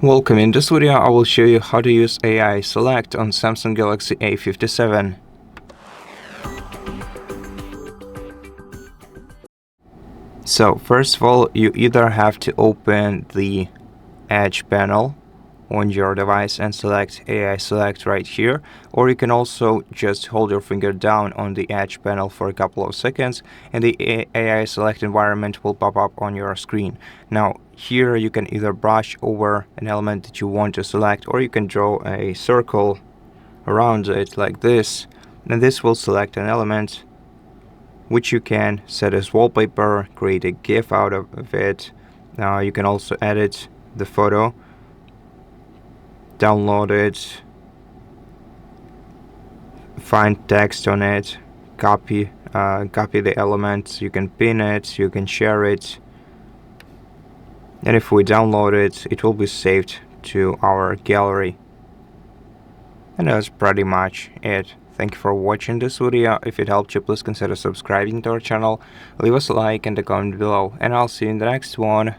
Welcome. In this video I will show you how to use AI Select on Samsung Galaxy A57. So first of all, you either have to open the Edge panel on your device and select AI Select right here, or you can also just hold your finger down on the Edge panel for a couple of seconds and the AI Select environment will pop up on your screen. Now here you can either brush over an element that you want to select, or you can draw a circle around it like this, and this will select an element which you can set as wallpaper, create a GIF out of it. Now you can also edit the photo, download it, find text on it, copy the elements, you can pin it, you can share it, and if we download it, it will be saved to our gallery. And that's pretty much it. Thank you for watching this video. If it helped you, please consider subscribing to our channel, leave us a like and a comment below, and I'll see you in the next one.